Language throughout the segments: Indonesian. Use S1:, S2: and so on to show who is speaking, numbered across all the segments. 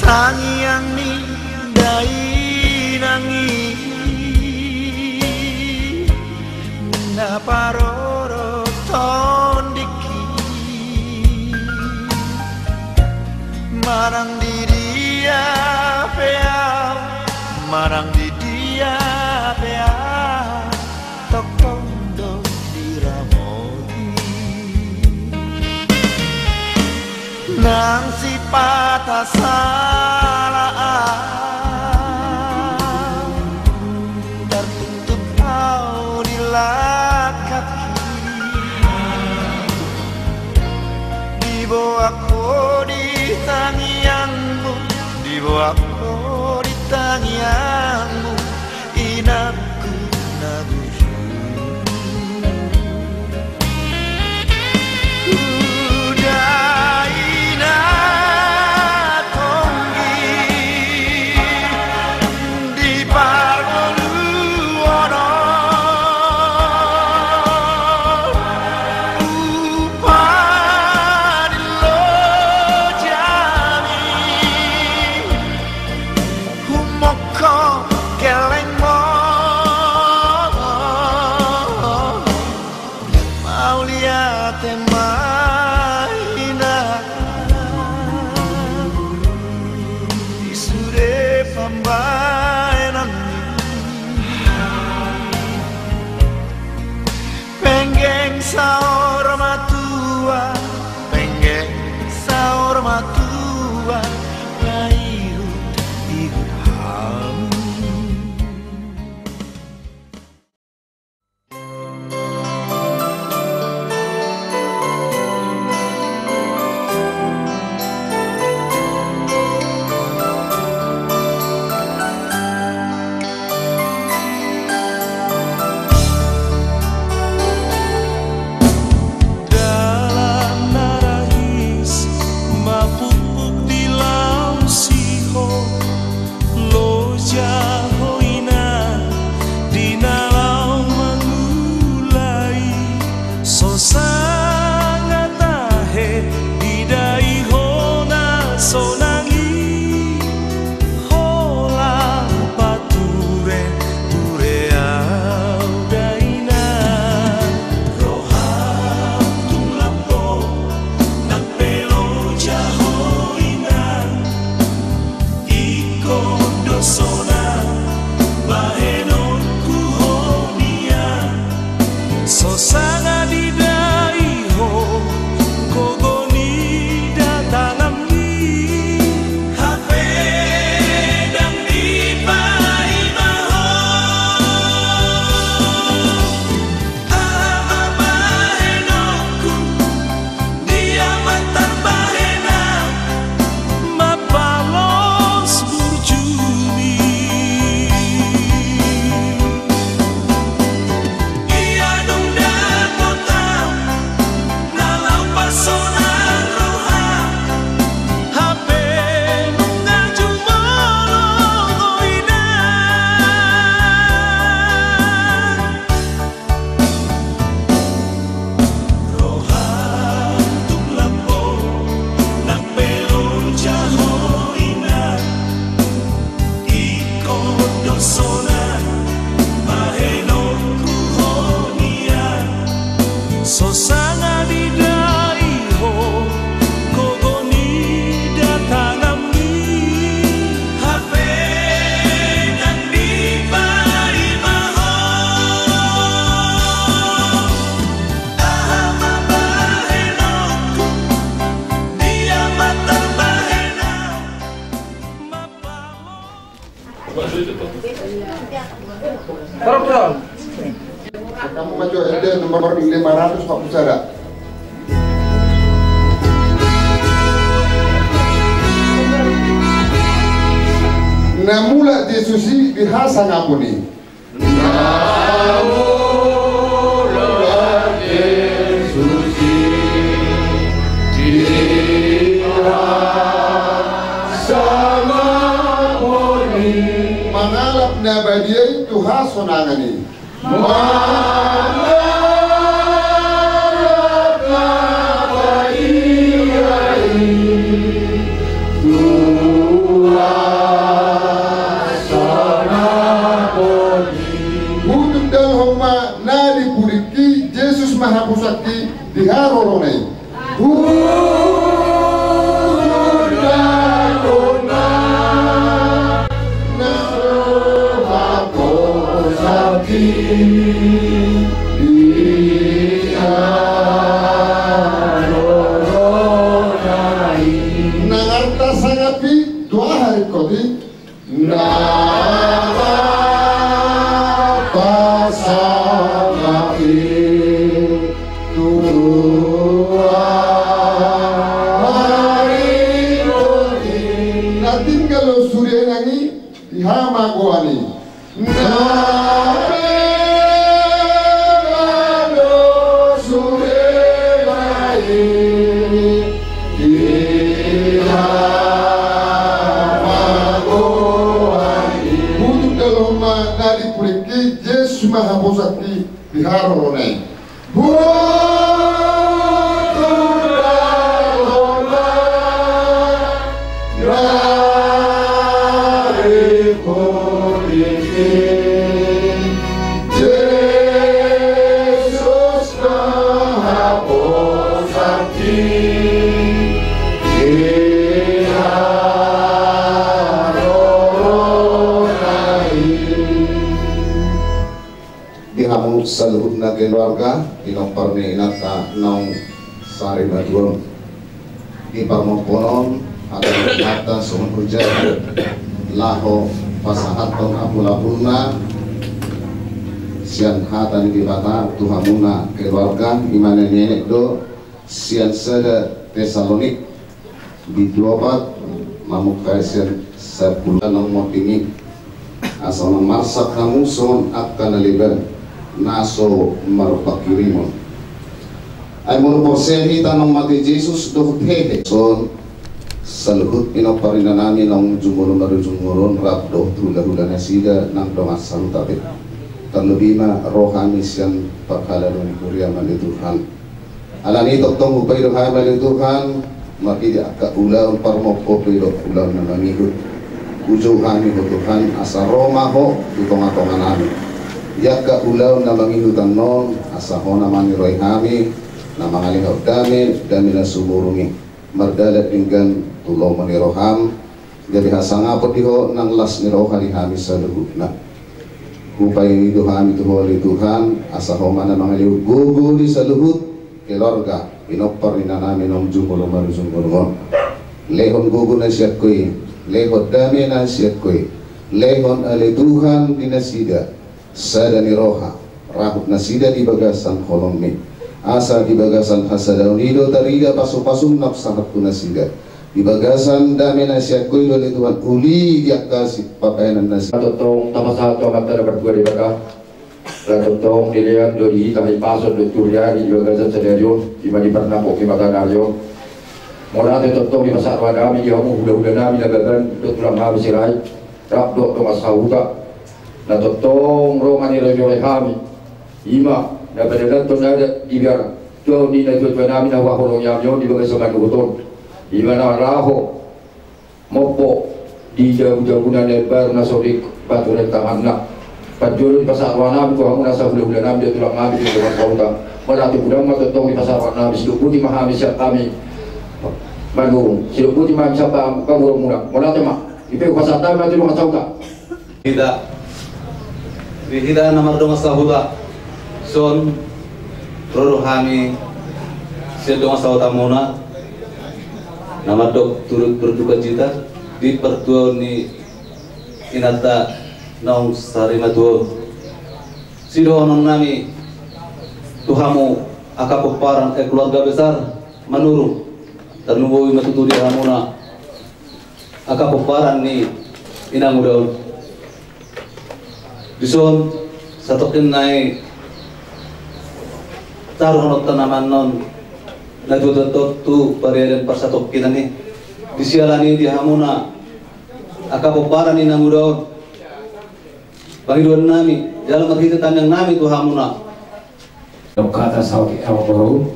S1: Tangi yang nindai nangi naparoro tondiki marang di dia pea marang di dia pea tokondo diramoti nang si patah salah tertutup audilah kaki dibawaku di tangianmu dibawaku di tangianmu inapku nabusu penggeng saur matua penggeng saur matua layu iham
S2: radio ente nomor 500 Pak Pusara. Namula Yesusi bihasa ngapuni. Namula Yesusi bihasa ngapuni. Mangalap na badiyay tuha sonangani. Mangalap na badiyay tuha. Yesus Maha Pusakti diharorone. Nangarta sangapi dua hari kodi. Yesus Maha Pusakti diharorone.
S3: Saluhut na keluarga inoparni inata nong sari baduon di parmoponon ada kata sumun hujan laho pasahaton apula-pulna sian hatan di bata tuhamuna keluarga imane nenek do sian sada Tesalonik di 24 mamukai sian 10 nong motingi asal marsak kamu son akan liber naso marupakirimon ay monoporsehi tanong mati Jesus do hehe son saluhut inoparina namin ng jumuron rabdo hula-hula na sida ng dongasan tabi terlebih na rohani siyang pagkalaro ni Kuria mali Tuhan alani toktong upay rohani mali Tuhan maki di akaulaw parmoko pero ulaw na manihut ujuhani ho Tuhan asa Roma ho itong-atongan namin yaka ulaw na mangihutan non asaho naman ni Roy Hami na mga lingaw dami na sumurungi mardalat pinggan tulong ni Roham jadi hasangapot diho ng las ni Roha ni Hami sa lubog na upay ni Hami tuho ni Tuhan asaho man na mga liw guguli sa lubog kilorga inopar na namin ng jumulong marusumurungon lehon gugu na siya ko'y lehon dami na siya ko'y lehon alituhan dinasida sada ni Roha rahut nasida di bagasan kolongmi asa di bagasan hasadaunido tarida pasu-pasum nafsahat ku nasida di bagasan dami nasya kuilo ni Tuhan uli dia kasih papayanan nasida
S4: totong tamasato matara berdua di baga totong dilihat dori kami pasok di turia di bagasan sadario di mani pernapok di matanaryo morate totong di masa wadami di homo hula-hula nami nagagan tutulang kami sirai rabdo tomas sauta na totong Roma ni Roy Hami ima na padalan to na ibiar to ni na tuwa namin na wakolong yamyo di bagay sa kanuguton ima na raho mopo di jauh-jauh na lebar na solik patulan tangan na patuloy pasarwa namin ko ang nasa hula-hula namin di tulang namin di tulang kauta marati budang matotong di pasarwa namin siluputi mahami siya kami manurong siluputi mahami siya pamurong muna marati ma ipay pasarta namin di tulang kauta
S5: tidak Bihida namar dong sahuda son rohani siya dong sahuda muna namar dok turut berduka cita di pertuan ni inata naung sari matuo sido nong nami Tuhamu akapaparan keluarga besar manuru tanuboi matutudi hamuna akapaparan ni inang daun dison satokin nai taruh tanaman non natututot tu pariadan parsatokin ni disialani di hamuna akapaparan inang daun Panginoon nami dalam makikita yang nami Tuhamuna
S6: kata sawi awak baru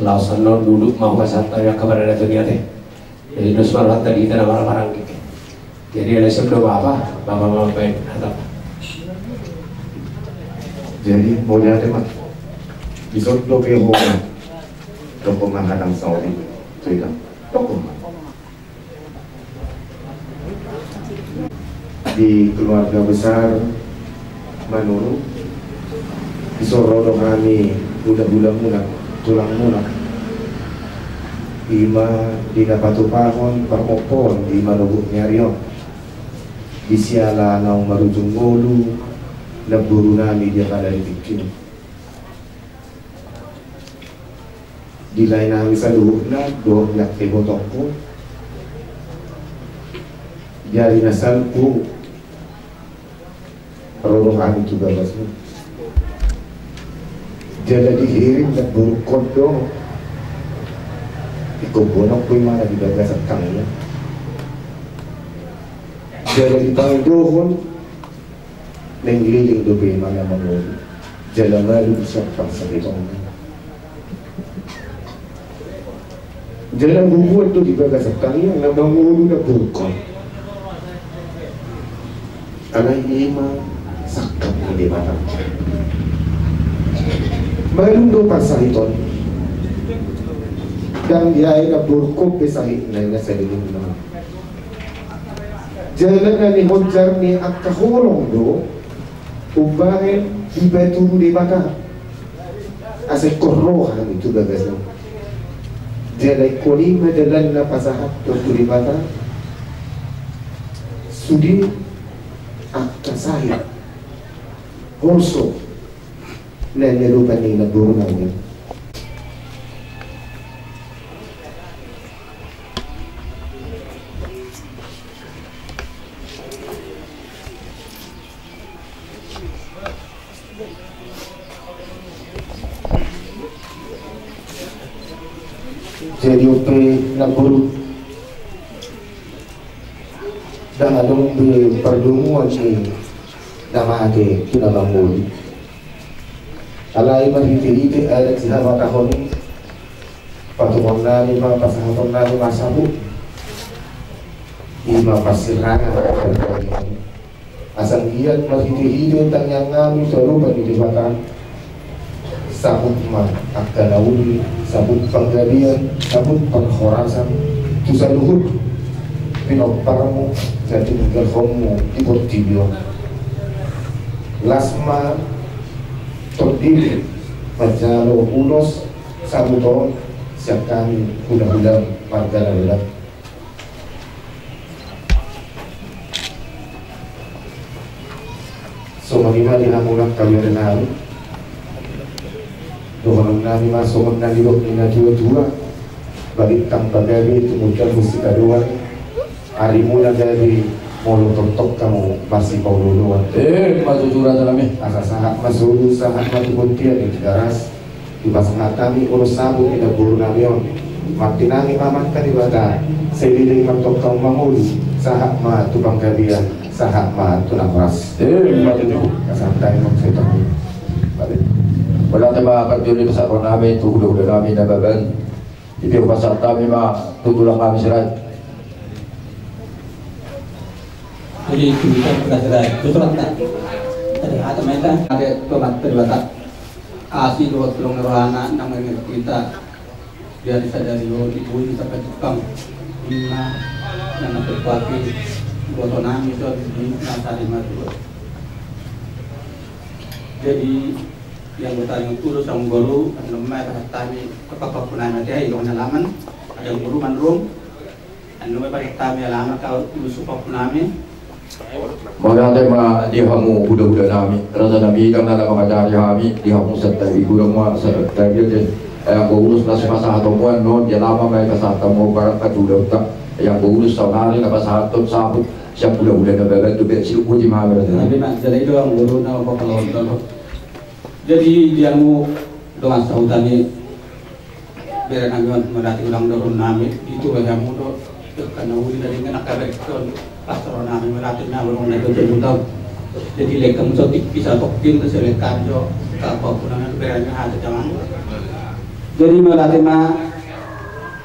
S6: lausan non duduk mau kasata yang kepada dunia teh jadi doswal hatta di tanah barang gitu jadi ada sebelum apa bapak main atap
S7: jadi boleh ada mak besok lo pergi toko makanan sawi tu itu toko di keluarga besar Manuru Isorodo kami budak-budak muda tulang muda Ima di Napatupahon Parmopon di Manubuk Nyarion di Siala Nau Marujung Golu Leburu nami dia pada dibikin di lain nami saluhna doh yak tebotoko jari nasalpu Rodong kami juga basmu jadi dihiring dan berkodong ikobonok pun mana di bagasan kami jadi ditanggung menggeliling dobe mana menggoli jalan lalu siapa sakit jalan bubuat tu di bagasan kami yang nama menggoli dah berkod anak imam sakap di mana Malundo pasariton dan dia ay burkop pesahit na nasa lilim naman jalan na ni Hodjar ni at kahulong do ubahin ibeturo di baka asa korohan itu gagas na jalan kuning madalan na pasahat do di baka sudi at kasahit also na nilupan ni naburo namin jadi upe naburo dan adong perdunguan ni namake kinamamuli alai mahiti-hiti alat siya makahoni patumong nani mga pasahatong nani masabu ima pasirangan asang giat mahiti-hiti tang yang ngami sarupan di dibatan sabut ma akdanauli sabut panggabian sabut panghorasan tusaluhud pinoparamu jadi ngerhomu ikut tibio lasma terdiri majalo ulos sabuton siap kami undang-undang warga darurat so manima dihamunak kami renali dohonong nami masuk nanilok nina dua balik tang bagari kemudian mesti kaduan harimu dari mulu tontok kamu masih kau duluan
S4: masuk curah dalamnya
S7: asa sahat masuk sahat mati buntian di daras di pasangan kami urus sabun di dapur namion mati nangi mamatkan di bata seliling mantok kau mamul sahat ma tubang kalian sahat ma tunang ras
S4: mati itu
S7: kasantai maksudnya balik
S4: wala tema karjuli pasar namin tugulo namin nababan ipi pasar kami ma tutulang kami sirat
S8: jadi kita berdasarkan tutulan tak tadi ada mereka ada tomat perbuatan asli dua tulung rohana namanya kita dia disadari bahwa ibu ini sampai Jepang lima dan berpati botonami itu di nasari matu jadi yang bertanya urus sang guru namanya kami kepak punai dia yang halaman ada guru manrum dan namanya pakai kami halaman kalau urus kepak punai
S4: Mga tema di hamu udah nami, rasa nabi kan ada makajari kami di hamu serta ibu rumah serta dia yang urus nasi masa atau puan non dia lama mereka saat kamu barang kadulah tak yang urus saudari napa satu sabut siap udah nabi tu besi uji mahal.
S8: Nabi nak jadi itu yang guru nama kalau jadi dia mau dengan saudari biar nabi merati ulang dorong nami itu yang mau karena uli dari nak kabel pastor nabi melatih nabi itu jadi jadi lekam sotik bisa tokin ke selekan jo apapun yang berani ada jangan jadi melatih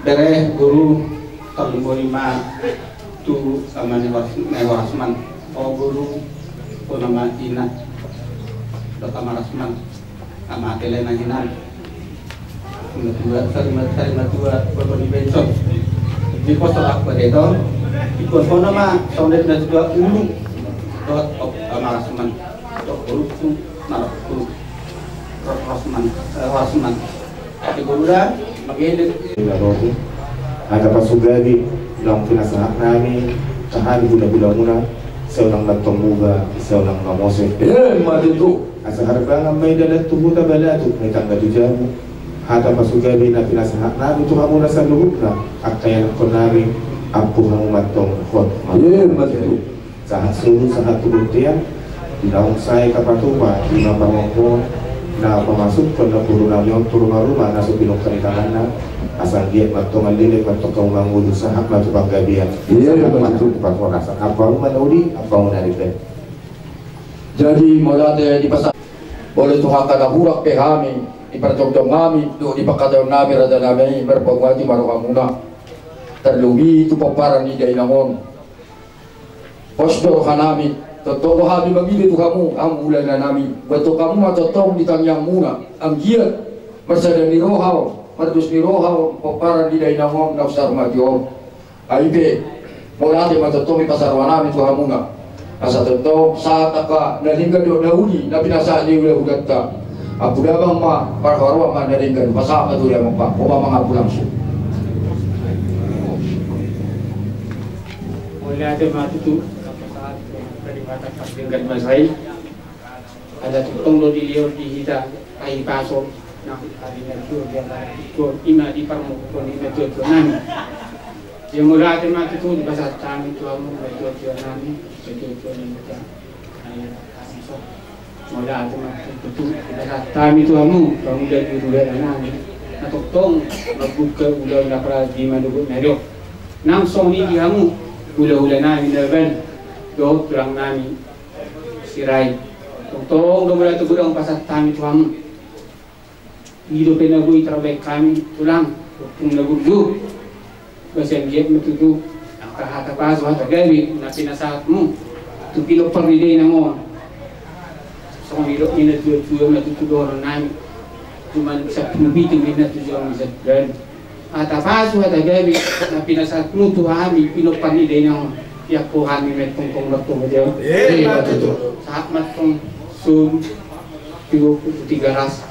S8: bere guru tahun 5 tu sama newarasman guru nama ina dokter rasman sama telena hinan dua berbagi benson di pos aku itu ikut nama saudara dan juga ulu dot rasman dot guru tu naruh guru rasman di guru dah magilid
S7: ada pasugadi lang pinasahat namin tahan gula-gula muna sa ulang nagtumuga sa ulang namose
S4: Matutu
S7: asa harapangan may dalat tuhuta balatu may tanggadujamu hata pasugadi na pinasahat namin tuha muna sa luhut na at kaya ko namin ampuhang matong hot
S4: Matutu
S7: sa hasulu sa hatulutian ilaong say kapatuwa di mapamangkon na pamasok ko na puro namin turong rumah na sa pinagkanitangan na asal dia matong alilip matong kaungangulo sa hak na paggabihan matong pagkorasan apa manaudi apa manaripin
S4: jadi mulai di pasar boleh tuhakan nahurak pe kami di percobdom kami do di pakadaw namin rada namin berpagwati marukamuna terlebih itu paparan ni day namon posdo kanami totoo kami magili tu kamu ang ulan na namin beto kamu matotong ditangyang muna ang giat marsada ni rohaw Martus ni rohaw paparan di day namon na usar matyo aibe mulai matotong ipasarwa namin tu kamu na asa totoo sa taka nalinggan do nauli na pinasaan ni ulah ugatta apudabang ma parharwa ma nalinggan pasaka tu dia mapa o mga pulang su
S9: mulai ada matutu dengan masai ada tutong do dilior di hita ai paso na hari na tu dia ko ima di parmo ko ni metu to nami dia mulai ma tu di bahasa kami tu amu metu to nami metu to ni kita ai so mulai ma tu di bahasa kami tu amu kamu dah di ruda nami na tutong magbuka ulah na para di madugo medo nam soni di amu ulah nami na ben do tulang nami sirai tong do mulai tu gudang pasat kami tuam hidup penagui terbaik kami tulang tung nagudu besen jet metutu hata paso hata gabi na pinasatmu tu pilo pagide namon so hidup ni na tu metutu do nami cuman bisa nabiting ni na tu jong bisa dan hata paso hata gabi na pinasatmu tu kami pilo pagide namon ya po kami metong kong waktu medyo saat matong sun 3 ras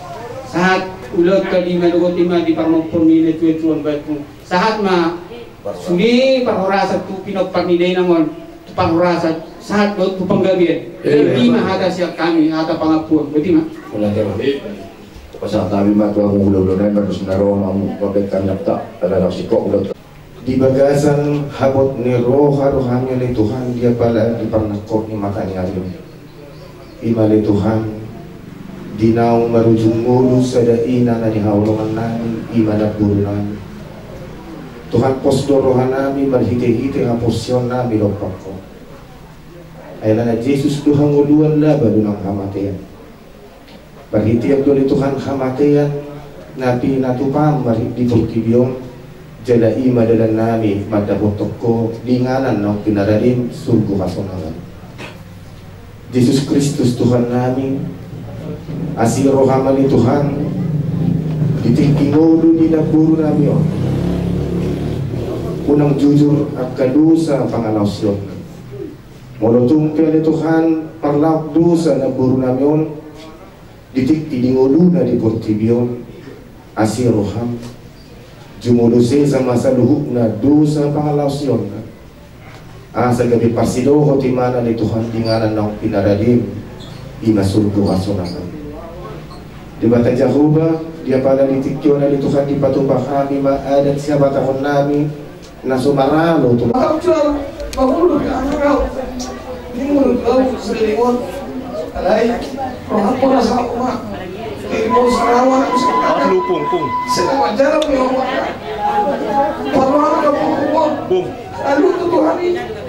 S9: saat ulat kali melugot lima di parmopon ni tuan batong saat ma suni parorasa tu pinopagniday namon tu parorasa saat do tu panggabian lima hada siya kami hata pangapun berarti ma
S4: wala tayo pasal kami matwa ulo na terus naroon ang kapit kanyapta ala naksiko ulo
S7: di bagasan habot ni rohanya ni Tuhan dia pala di pernakot ni makanya imali Tuhan dinaw marujung mulu sa daina na ni haulungan namin imanat guru namin Tuhan posdo rohan namin marhite-hite ang posyon namin lopang ko ay na Jesus Tuhan nguluan laban ng kamatayan marhite ang doon ni Tuhan kamatayan na pinatupang di pagkibiyong jala ima dalan nami madabotok ko linganan ng pinaraim surgo kasunangan Jesus Kristus Tuhan namin asiro hamali Tuhan ditingkingodo di naburo namin unang jujur at kadusa panganawsyon molotong kaya Tuhan parlak dusa naburo namin ditiktingodo na di portibyon asiro ham jumuluse sa masa luhuk na dosa pangalawsyon asa gabi parsidoho ti mana ni Tuhan tinganan ng pinaradim ina surga asonakan di bata Jehovah dia pada ditikyo na ni Tuhan di patubah kami maadat siya batahon nami na sumaralo tu
S10: Mahulog ka ang araw. Hindi mo naglaw sa lingon. Alay, rohan ko na sa uma. Hindi mo sa arawan ako sa kanya.
S1: Pung.
S10: Sinawa, dyan mo yung mga. Parang ka po kumon.
S1: Pung.
S10: Ano ito to, hani?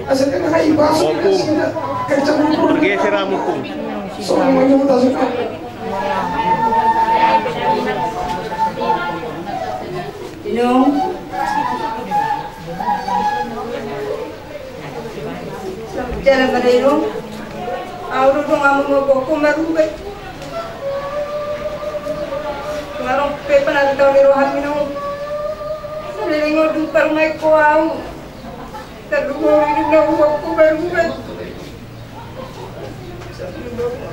S10: Asa ka nakaibaso ka sila. Kahit sa mga puro.
S1: Bergeser mo, Pung.
S10: So, ang mga yung taso ka.
S11: Dinong. Jalan Madayong, aku dong amu mau bawa merubah. Ngarong pepan ada tahun di rohan minum. Selingkuh duper naik kau, terduga ini nak bawa merubah.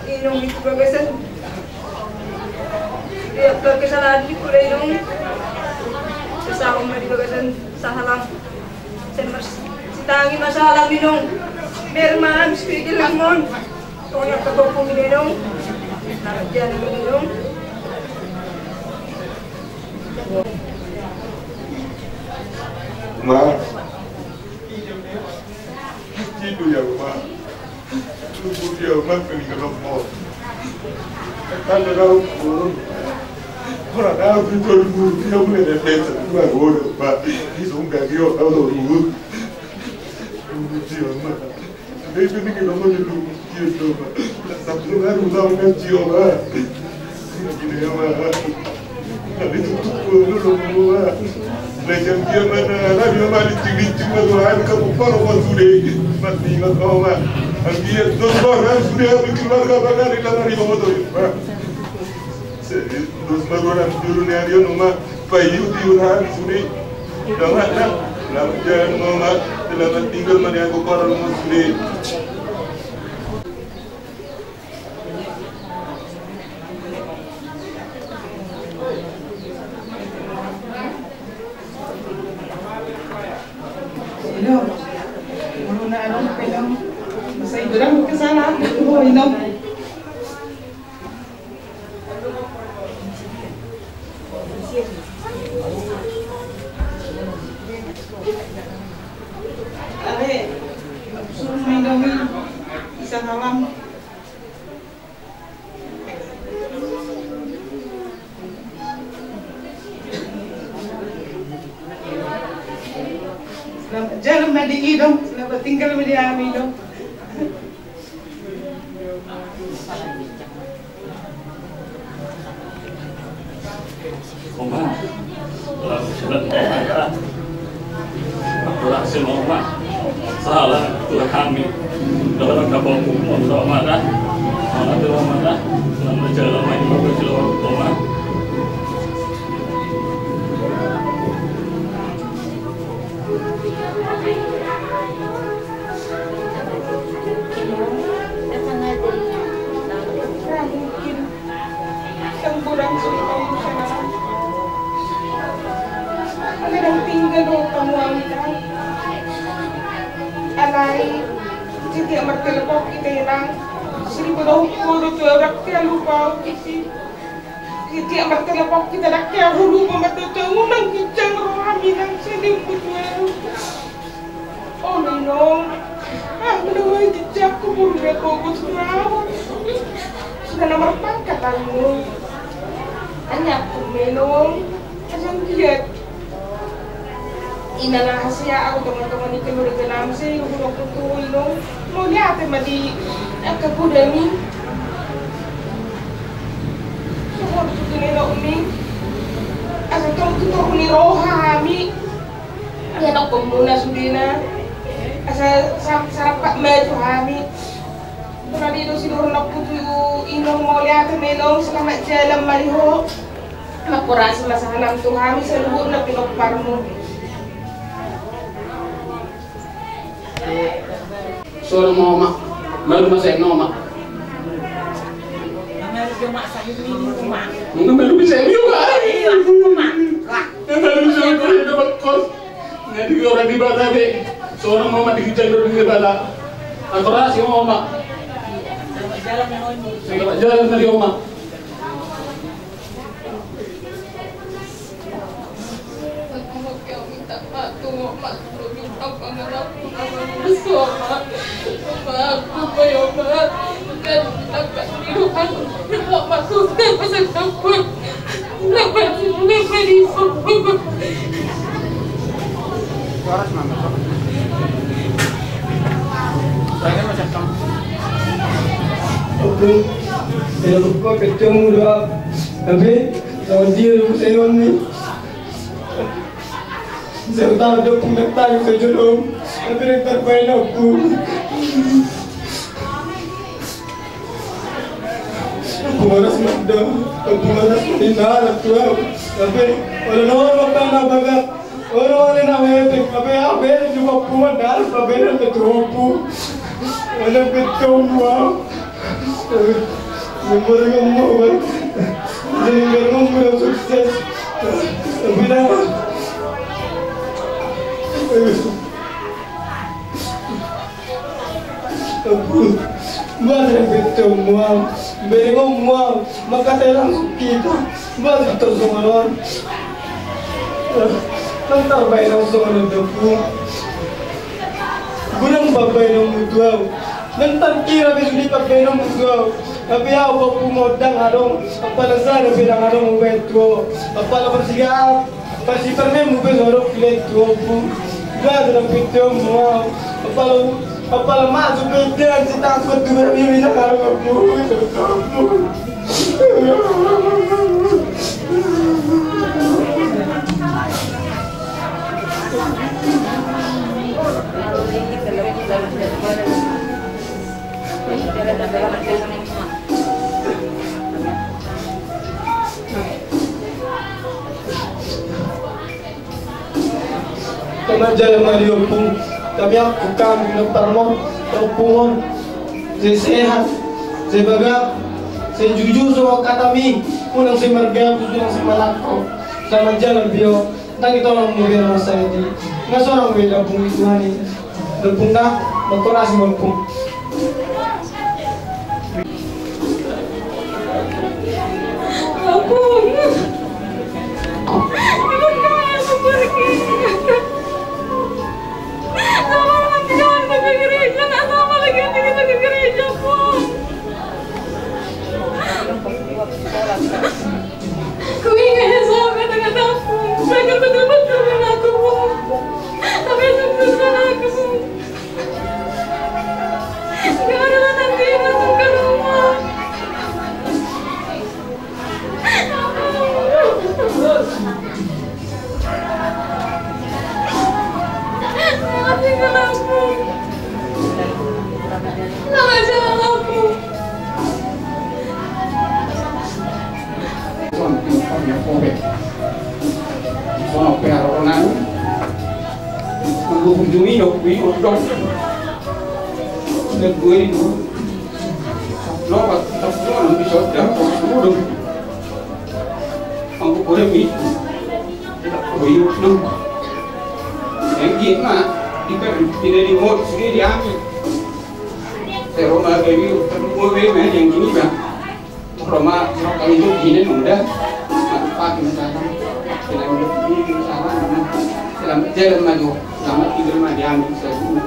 S11: Inong itu bagasan. Dia kesalahan di pula inong. Sesama di bagasan sahalang. Tangi masalah minum. Berman, speaking lemon. Kau yang kebawa minum. Jangan minum.
S1: Ma, itu ya ma. Tubuh dia ma kena lemot. Kalau kau pun, orang aku betul dia boleh dapat satu orang ma. Isungga dia kalau dulu. Dia ma. Itu ni kita mau dulu dia ma. Sabtu hari ulang kan dia ma. Dia ma. Tapi itu dulu ma. Macam dia mana, dia mana cing-cing macam kamu baru masuk deh, mati nggak tahu mah. Dia terus baru sudah keluar kabar di kamar ibu motor. Terus baru orang dulu ni dia nama payu tiuran sudah, dah mana, lama jangan nama, lama tinggal mana aku baru masuk deh.
S10: Kesalahan itu minum. Ale, suruh minum bisa halam. Jangan mandi dong, selamat tinggal di kami dong.
S12: Oma, sudah ada. Aku rasa Oma salah Tuhan kami. Dalam kapal kumpulan Ramadan, mana Ramadan, nama jalan main mobil jalan Oma.
S10: Alay, jadi amat telepon kita yang seribu puluh tu rakyat lupa kisi. Jadi amat telepon kita rakyat hulu mematutu unang kijang rohami nang sini putu. Oh no, menawai kijak kubur beko kusrawa. Sudah nomor pangkat kamu. Anak kumenong, asam kiat. Inala hasia ako teman-teman itu udah kenal sih udah kutu ilong mau lihat madi akakudami semua itu nelo umi asal kamu tuh ni rohami ya nak pemuna sudina asal sarapat maju kami tadi itu sih orang kutu ilong mau lihat nelo selamat jalan maliho makurasi masalah tuh kami seluruh na pinokparmu.
S9: Solo mama, malu masih noma. Malu bisa juga. Malu bisa juga dapat kos. Nggak di orang di Batabe.
S12: seorang mama dikicai dari bala antara si mama jalan dari mama
S13: Oke, saya lupa ketemu doa, tapi lawan dia dulu saya ni. Saya tahu dia punya tanya saya jodoh, tapi dia terbaik aku. Aku harus mada, aku harus menghindar aku. Tapi orang apa nak bagat, orang nak mewek, tapi apa juga puan dah, tapi dia tertutup. Mana ketemu? Memang mau jadi memang sukses. Bila aku buat bertemu, berengom, maka terang kita buat tersoalan. Nanti bayar soalan itu, gunung babai nombor dua. Nanti kira besok dipakai nombor dua. Tapi aku modang adong, apa dasar bilang adong betul, apa lepas siap, pasti pernah mungkin orang pilih tu, gak ada betul mau, apa lama supaya dia si takut tu berani nak kalau aku itu kamu. Kena jalan Mario pun, tapi aku kan nak permon, terpungon, saya sehat, saya bagap, saya jujur sama kata mi, pun yang saya mergam, pun yang saya malako, sama jalan bio, tak kita orang mungkin masa ini, nggak seorang beda pun itu ni, terpun dah, berkorasi mampun.
S10: Ku ingin sama kata-kataku, mereka betul-betul mengaku, tapi sempurna aku. Gak ada nanti masuk ke rumah. Jangan tinggal aku. Jangan jalan aku.
S9: Sono per Ronaldo mengunjungi Yogi Odong dan gue itu lobat tapi orang bisa dapat dulu aku boleh mi tidak boleh dulu yang gimana tidak dimod sudah diambil Ronaldo itu terus yang gini bang Roma kalau itu gini mudah pakai misalkan selamat jalan maju, selamat tidur maju ambil semua.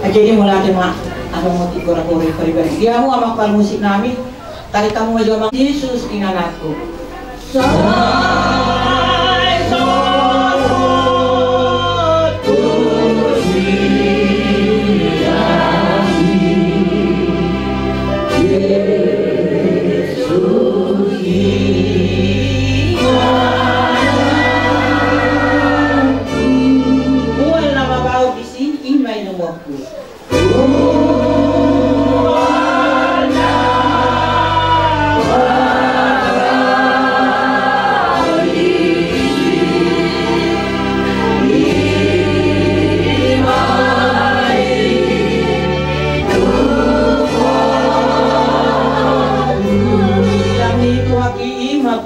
S14: Jadi mulai ada ada motif kora-kora pribadi. Dia mau amak musik nami, tadi kamu aja amak Yesus inanatku.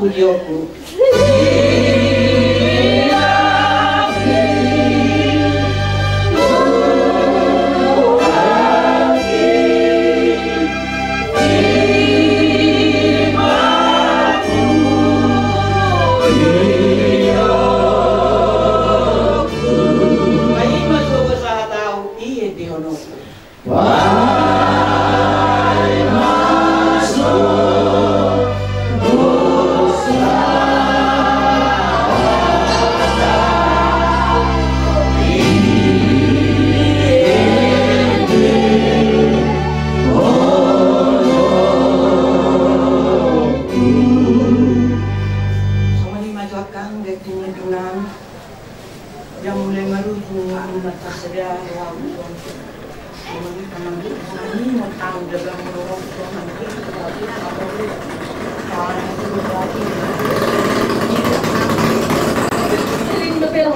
S14: kulioku.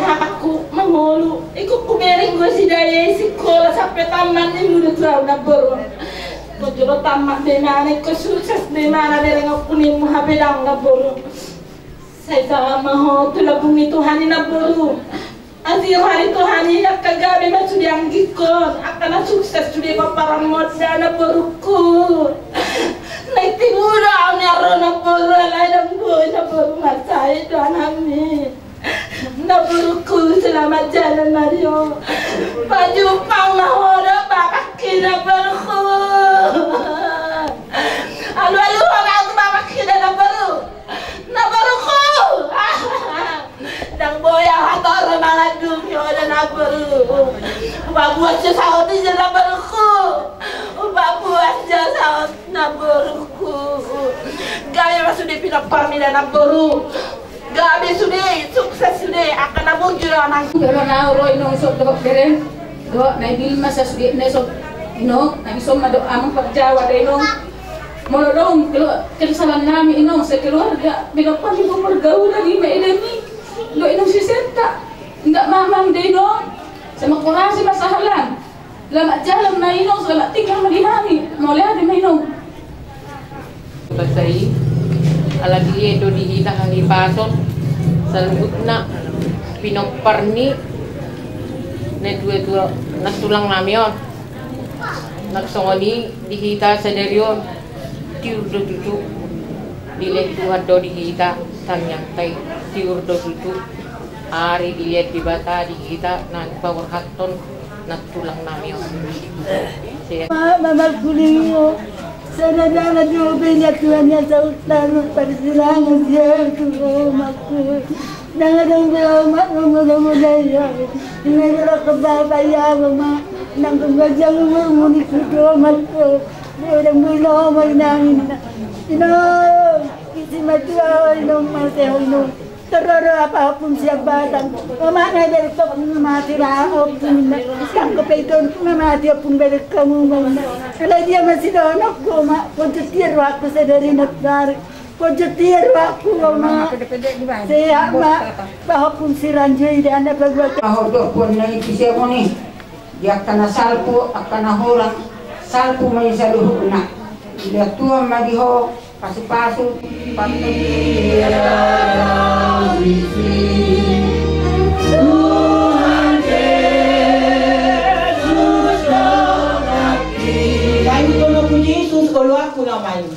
S10: Aku mengulu, ikut kumering gue si daya sekolah sampai tamat ini udah terlalu nabur. Kau jual tamat di mana, kau sukses di mana dari aku nih muhabedang nabur. Saya sama ho tulah bumi Tuhan ini nabur. Azir hari Tuhan ini kagabi masuk yang gikon, akan sukses sudah paparan modal naburku. Naik tiburan ya rona nabur, lain nabur masai Tuhan amin. Naburku selamat jalan Mario. Baju pang nahora bapak kina berku. Alu orang bapak kina nabaru. Nabaruku. Dang boya hator malah dunia dan nabaru. Babuat sesawat di nabaruku. Babuat sesawat nabaruku. Gaya masuk di pindah parmida nabaru. Gabi sudah sukses sudah akan nabung jual anak.
S15: Kalau nak orang inong sok dok keren, dok naik bil masa sudah naik sok inong naik sok madu amang perjawa ada inong. Molong kalau kesalahan kami inong sekeluarga bila pun ibu bergaul lagi maidani, dok inong sisenta, enggak mamam deh inong. Sama kurasi masalah. Selamat jalan na inong, selamat tinggal di kami. Mau lihat di inong.
S16: Pasai alagi do dihita hangi pason salubutna pinokparni ne dua natulang namion naksongoni dihita sadarion tiur do tutu dile Tuhan do dihita tangyang tay tiur do tutu ari dilihat di bata dihita nan power haton natulang namion
S17: Mama kulingo sana dana jubenya tuanya sa utang persilangan dia tuh maku nang umat muda-muda ini ke baba ya mama nang gajang muni kudo maku dia milo mainan ino kisi matua ino masih ino teror apapun siapa dan mama dari top mati lah opun yang kepedon mati pun dari kamu kalau dia masih anak koma koncetir waktu saya dari negara koncetir waktu mama saya mak bahwa pun si ranjai dan anda berbuat
S14: Ahor do pun naik kisah ni dia kena salpu akan orang salpu mai saluh nak dia tua madiho pasu-pasu
S10: Tuhan Yesus mengerti.
S14: Kamu kalau punya Yesus kalau aku namanya.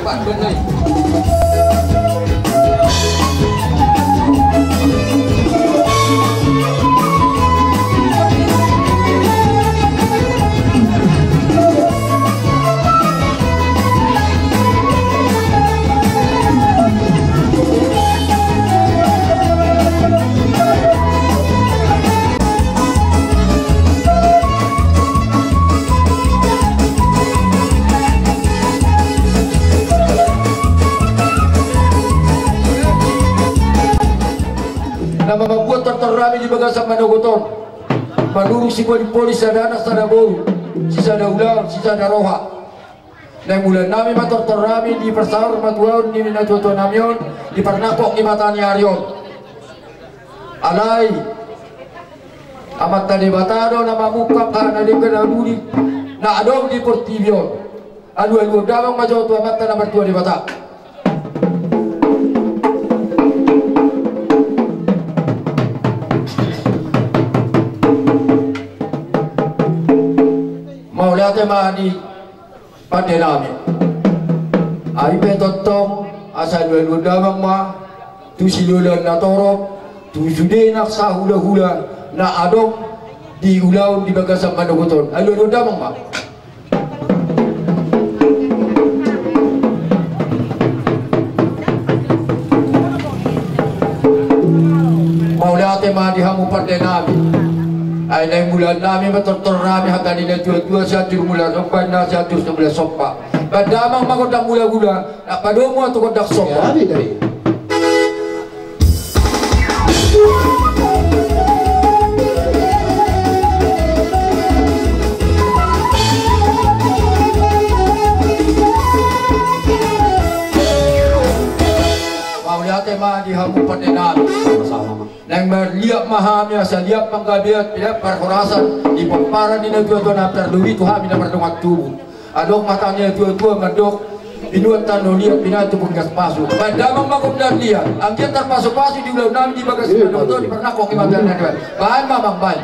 S4: Pak, benar. terami di bagasan Manogoton. Manurung si polis ada anak sada boru, si sada ulang, si sada roha. Dan bulan nami mator terami di persahur matuaun ni minatuatu namion di pernakok ni matani arion. Alai amat tadi batado nama muka karena di kenaluri na adong di portivion. Adu damang majau tu amat tanah bertua di bata. Mau lihat mani pada nami. Ai petotong asal dua damang ma tu silulan na torop tu sude nak sahula-hula na adong di ulau di bagasan Manogoton. Alu dua damang ma. Ate ma dihamu pada nami. Ay na bulan nami matortor nami hanggang nila tua-tua sa atur mula rompan na sa atur sa mula sopa. Kadamang makodang mula-gula na padomo at kodak sopa. Ate ma dihamu pada nami. Nang melihat mahamnya seliap panggabiat tidak perhorasan di pamparan di tua-tua na terluri tuha mina berdongat tubuh. Adok matanya tua-tua ngadok inuat tano lihat pinatu penggas pasu. Padamang makumdan lihat angkian terpasu-pasu di ulau nami di bagas Manogoton di pernakok kimatan dan bahan mamang bahan.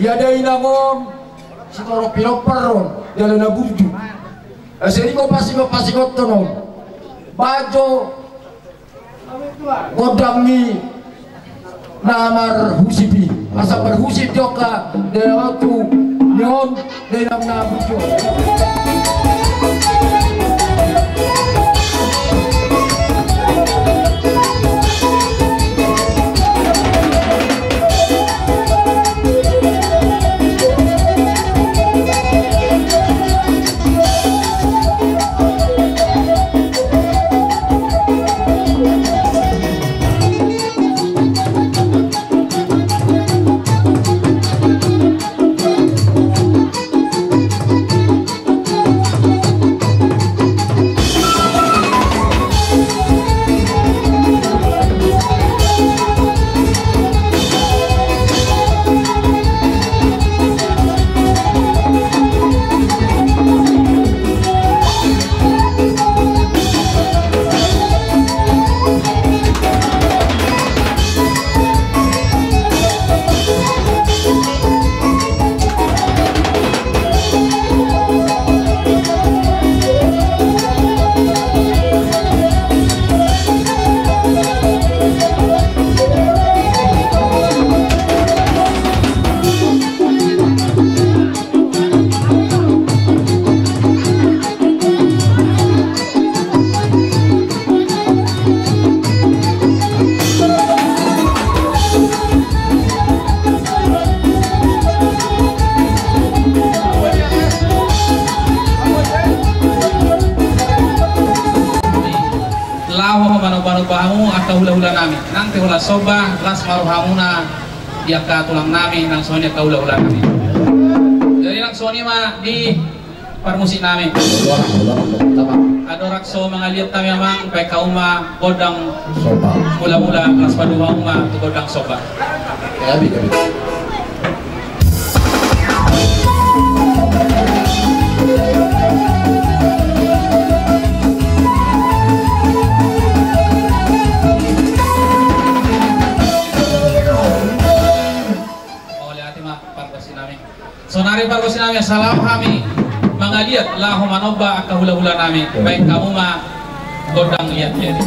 S4: Tiada inangon si toro pinoperon dalam nabuju. Asli ko pasi kotono. Bajo godamni namar husipi. Asal berhusip joka dalam waktu nyon dalam nabuju.
S18: te ulah soba las maruhamuna dia ka tulang nami nang sonya kaula-ula kami. Jadi nang soni mah di permusik nami. Ada rakso mangaliat kami memang baik kauma godang soba. Mula-mula kelas padua uma tu godang soba. Ya bi. Sonari pargosi nami salam kami mangaliat lahu manoba akahula-hula nami baik kamu mah godang lihat jadi.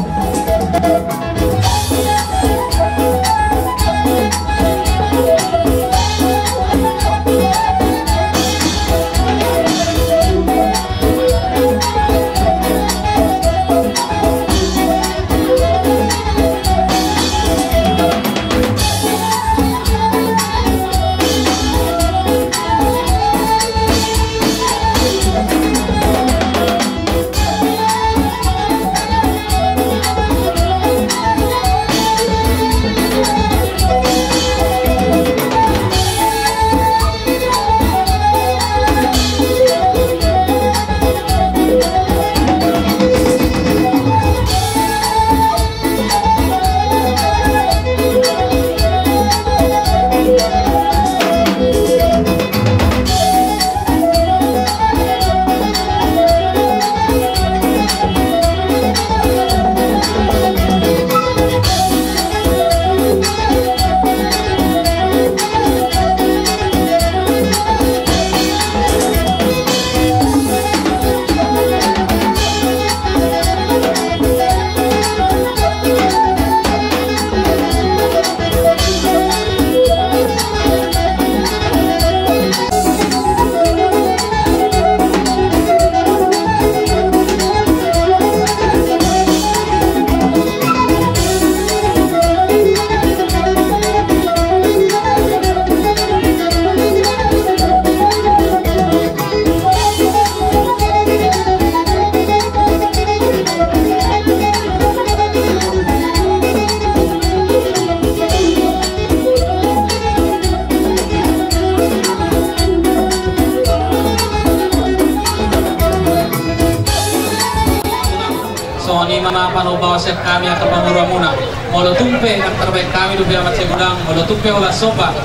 S18: Panobawasya kami atau pangurwamuna molo tumpe ang terbaik kami dubi amat segudang molo tumpe olah soba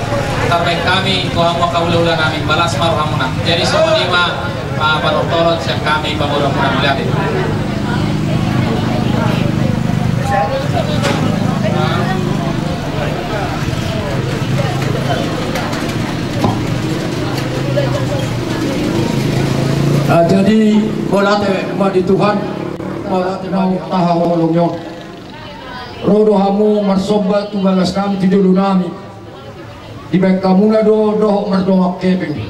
S18: terbaik kami kuhamu kaula-ula kami balas marhamuna jadi somonima panotolot siap kami pangurwamuna melihat itu.
S4: Jadi bolate madi Tuhan mau tahawolongyo rodo hamu marsoba tugalas kami tidulu nami di baik kamu na do mardoak keping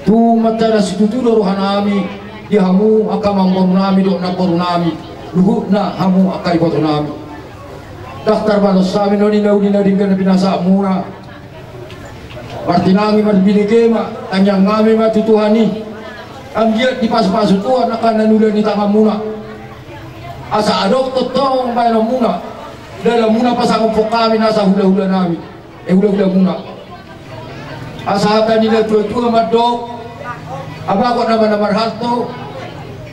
S4: tu matara situ do rohanami di hamu akamang nami do na nami luhut na hamu akai boto nami daftar balos sami no ni dingkan binasa mura partinangi marbili kema tanyang ngami matutuhani ang giat di pas-pasu Tuhan akan nanula ni tangamuna asa adok totong bayang muna dalam muna pasang upok kami nasa hula-hula nami hula-hula muna asa hata nila tua-tua madok abakot nama-nama harto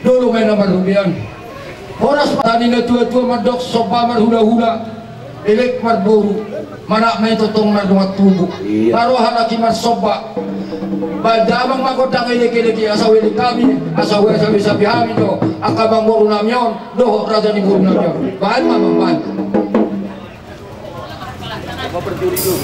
S4: dulu may nama rubian oras pa nila tua-tua madok sopa hula-hula elek marburu mana may totong mardungat tubo taruhan lagi marsoba badamang magodang iliki-iliki asawili kami asawi sabi kami do akabang muru namyon do raja ni muru namyon bahan mamamban apa perjuri itu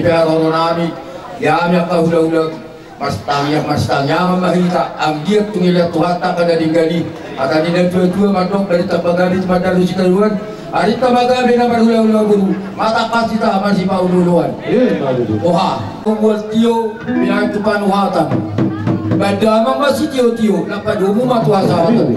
S4: pero nami yamya kahula-hula mastangnya mahita amgiat tungilat tuhata kada dinggali atani na tua madok dari tabagari madalu sikaluan ari tabagabe na marhula-hula guru mata pasita masih paululuan oha kumpul tio bilang tupan uhatan badamang masih tio napadumu matuhasawatan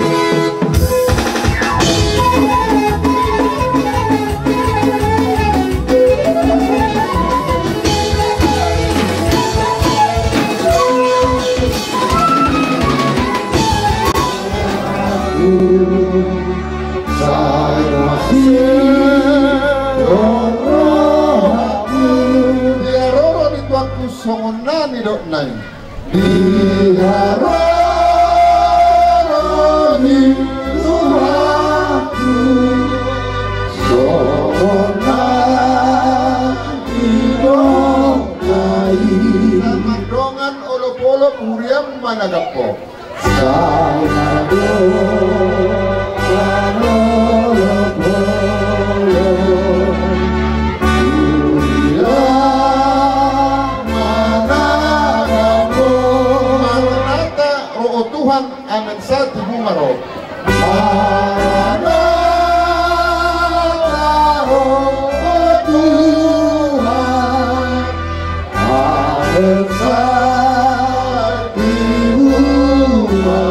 S2: songonani dok nai diharani suatu songonani dok nai dongan olo-olo muriam managapo sanado Tuhan amin satu bumaro Tuhan amin satu bumaro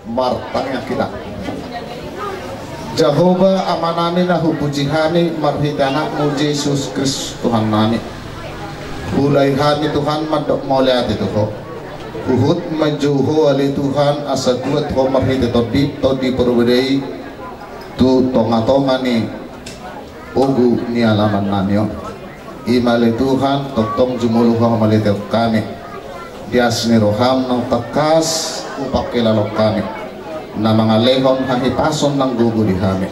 S2: martanya kita Jehovah amanani nahu pujihani marhitana mu Yesus Kristus Tuhan nami Hulai hati Tuhan madok mauliat itu kok Uhud majuho ali Tuhan asa kuat ho marhite todi perbedai tu tonga ni ogu ni alaman nanyo imale Tuhan totong jumuluh malite kami diasni roham nang takas upake lalok kami na mga lehon hahipason ng gugu di kami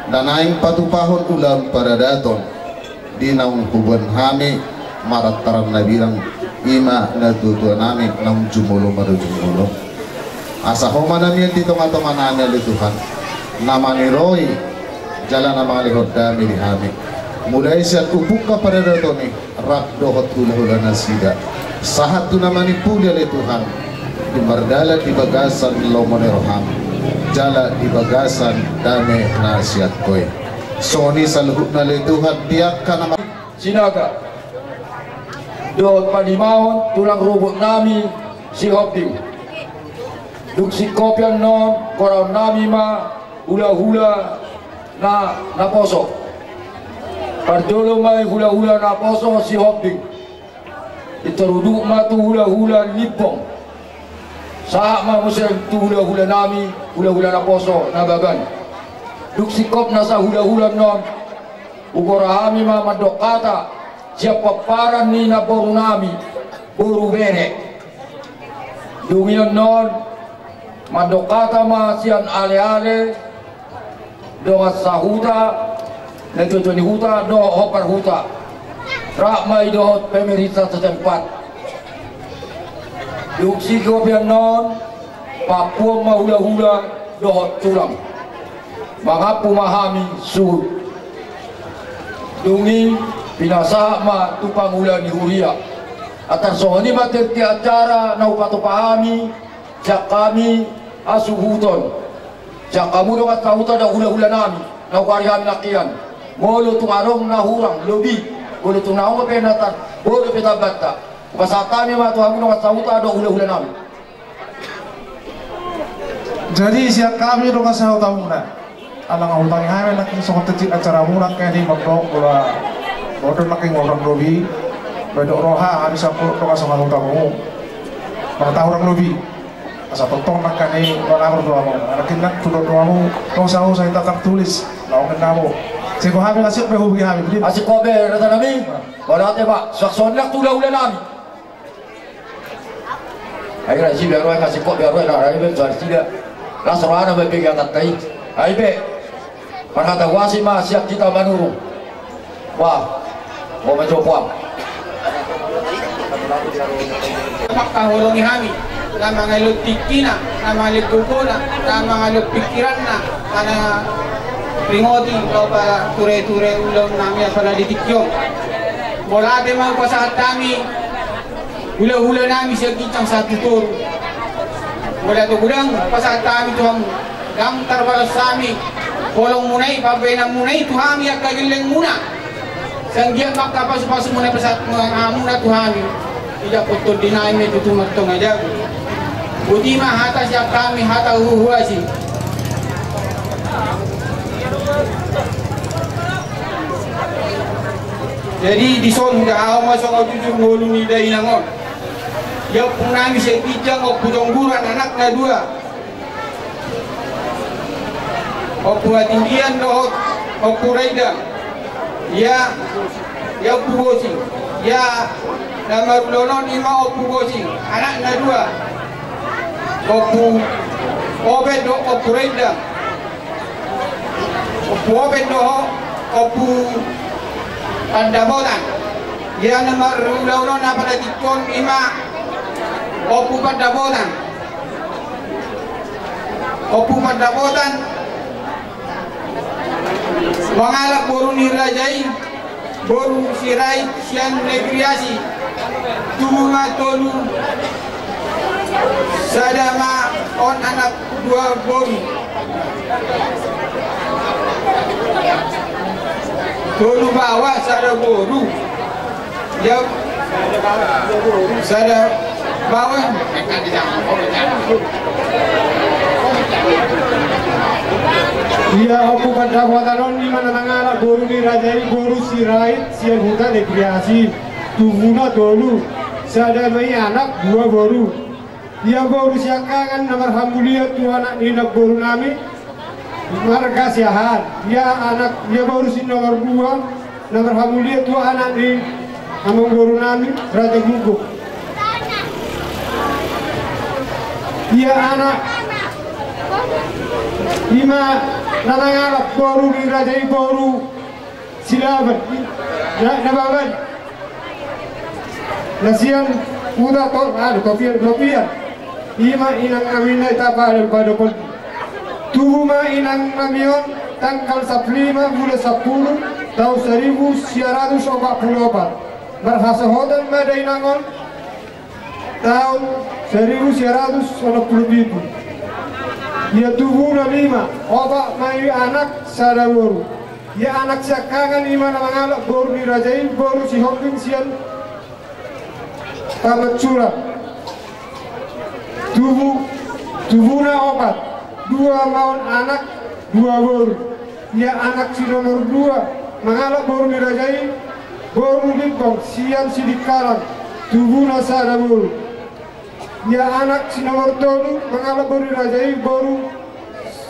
S2: dan aing patupahon ulam para daton di naung huban kami marat taran na bilang ima na tutuan namin ng jumulo marujumulo asa homa namin dito nga namin Tuhan nama ni Roy jalan na mga lihod dami ni Hami mulai siya upuk ka pada dato ni rakdohot hula-hula na sida sahat tu naman ni Pulya ni Tuhan di mardala di bagasan lomo ni Roham jala di bagasan dami na siyat koy soni sa luhut na li Tuhan tiyak ka naman
S4: sinaga dot panimahon tulang rubuk nami si hopting duk si kopyan non korang nami ma hula-hula na poso pardolo mai hula-hula na poso si hopting itaruduk ma tu hula-hula lipong saat ma musel tu hula-hula nami hula-hula na poso na bagan duk si kop na sa hula-hula non ukorahami ma madokata siapa paran ni na boru nami boru bere dungion non madokata ma sian ale-ale donga sahuta na ni huta do hopar huta rak mai do pemerintah setempat duksi gobian non Papua ma hula-hula do tulang mangapu mahami sur dungi pinasa ma tupang ulan ni huria atas sohani materti acara na upato pahami jak kami asuhuton jak kamu dokat kahuta da hula-hula nami na ukarihan lakian molo tungarong na hurang lobi molo tunahong penatan bolo petabata pasatami ma tuhamu dokat kahuta da hula-hula nami
S19: jadi siap kami dokat kahuta muna alang utang hamen nak sokot tecik acara murang kayak di mabdok bola bodoh makin orang lobi, bedok roha hari sabtu doa sama utamu, mana tahu orang lobi, asal totong nak kani orang berdoa mu, anak nak sudah doamu, kau sahu saya tak tulis, lawan kamu, saya kau hamil asyik behubi hamil,
S4: asyik kau ber, kata Nabi, kalau ada pak, sakson nak tulah ulah Nabi, akhirnya si biar orang kasih kau biar orang nak raih berjual tidak, langsung orang berpegang katai, aib, mana kata wasi mah siap kita manurung, wah. Mau mencoba.
S9: Makahulungi kami na mga lutikina, na mga liguguna, na mga lupikiran na pringoti loba ture-ture ulang nami pada ditikyo. Bola ate mau pasahat kami hula-hula nami siya kitang satu tur. Bola tu gudang pasahat kami Tuhan dam tarbalas sami kolong munai pabenang munai Tuhan yang kagileng muna. Sanggian makka pasu-pasu munai pasahat muna Tuhan. Tidak betul dinai me tutu martong aja. Budi mah hata siap kami hata huhuasi. Jadi di son dah awal masuk tujuh ngolu ni dah inangon. Ya punami saya kijang o pujong buran anaknya dua. O buat Indian doh o puraida. Ya pugosi. Ya nama lonon ima o pugosi. Anaknya dua. O bedo o puraida. O bedo o Pandabotan, ya nama ulo-ulo na pada tikon ima opu Pandabotan, mengalak boru nirajai, boru sirai sian negriasi, tumunga tolu, sadama on anak dua boru. Dulu bawa sada boru, ya sada bawa.
S13: Iya, aku pada watanon di mana tangala boru ni rajai boru sirait sian hutan rekreasi tunguna dulu sada mai anak dua boru. Dia boru siakangan nomor hambulia tu anak ni nak boru nami. Marga sehat, dia anak dia baru si nomor 2, nomor hamulia tu anak di among guru nami Raja Guguk. Dia anak 5 nanang anak baru di Raja baru silaban, nababan. Nasian udah topian. 5 inang kami na itapa pada pol. Tuhuma inang namion tanggal 15 bulan 10 tahun 1944 berhasil madai nangon tahun 1987. Ya tuhuna 5 obat mai anak sadaworu. Ya anak sakangan 5 mangalak boru dirajai boru si hopping sian tamat curah. Tuhuna obat 2 maun anak 2 boru. Ya anak si nomor 2 mengalak boru dirajai boru limpong sian sidikaran tubuna sada boru. Ya anak si nomor 7 mengalak boru dirajai boru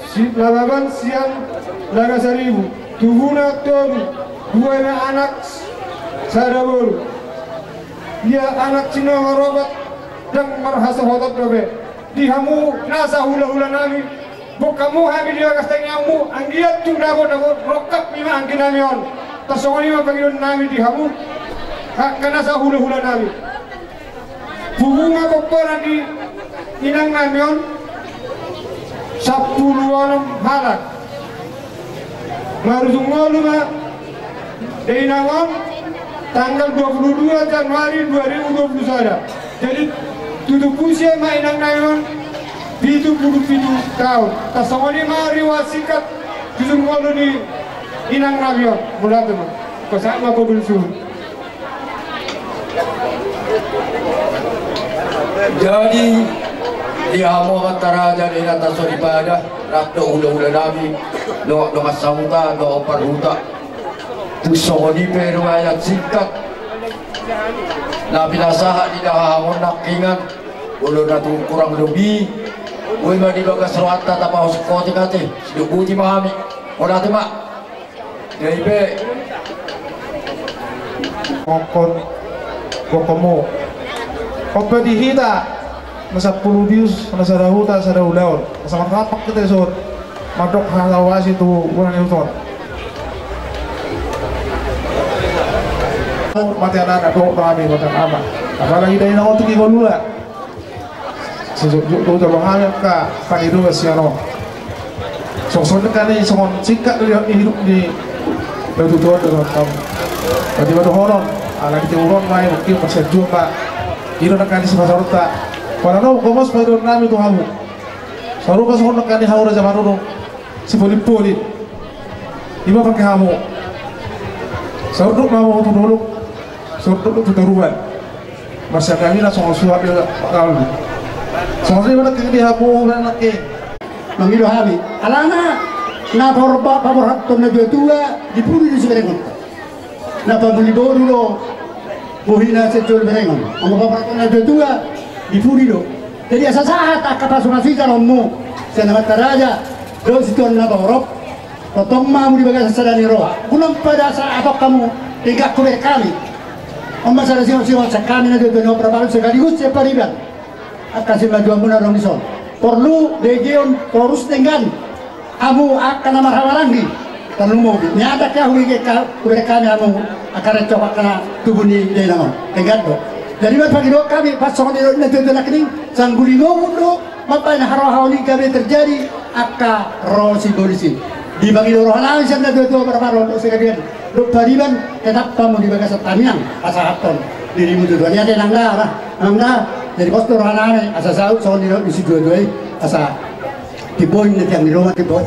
S13: si lababan sian laga 1000 tubuna 7 2 anak sada boru. Ya anak si nomor 4 dan merhasa hotot dobe dihamu nasa hula-hula nami kamu hami dia kastenyamu anggiat tu dabo rokap lima angkin namion tasongan lima pangilon nami dihamu karena sa hula-hula nami hubunga kopora di inang namion 10 halak maruzungolu ma deinangon tanggal 22 Januari 2021 jadi tutup usia ma inang namion 77 tahun. Tasawani mari wasikat jujur ngolu di inang nabion mula tu kasama ko dulsu.
S4: Jadi dia mau antara jadi nata soripada rakto ula-ula nabi do masauta do paruta tu sawani pero ayat sikat nabi nasaha di dahamon nakingan ulo na tu kurang lebih. Uy madi baga serwata tapa hoskote kate dubuti mahami ora tema daibe
S19: kokon kokomo kope dihita nasa 10 dius nasa dahuta sa daulaon nasa matapak kita sor madok halawasi tu bulan itu mati anak dok kami matan ama apalagi dari nang untuk ikolula sejak itu terbang ka panidu siano Soalnya kan ini semua singkat hidup di lalu tua dengan kamu. Tadi baru horon, anak kita horon main mungkin masih jumpa. Iro nak kani sebab sarut tak. Kalau kamu sepeda nami tu kamu. Sarut pas horon nak kani haura zaman dulu. Si poli. Iba pakai kamu. Sarut kamu tu dulu. Sarut tu teruban. Masa kami langsung suap dia kalau. Soalnya mana kini hamu nak ke.
S20: Mangido hami alana na torba paborat to na tua di puri di seberengon na pabuli boru lo bohina se tol berengon ang paborat to na tua di puri lo jadi asa saat akapasuna sita romo se na mataraja do siton na torop potong mamu di bagas sadani roa kunang pada sa atok kamu tingkat kuber kami amma sa sio sakami na do no prabalu sekaligus se pariban akasi maju amuna rong dison perlu legion terus dengan amu akan nama hawarangi terlalu nyata kah mereka amu akan coba kena tubuh ni denang enggak do jadi pagi do kami pas soal itu nanti nak ning sangguli ngono apa yang harawani kami terjadi akka rosi polisi di bagi do rohanan sana do berapa sekalian do pariban tetap kamu di bagas tamiang asa haton dirimu tujuannya ada nangga jadi postur rohanan asa saut soal itu isi dua asa tiboy na tiyang nilungan tiboy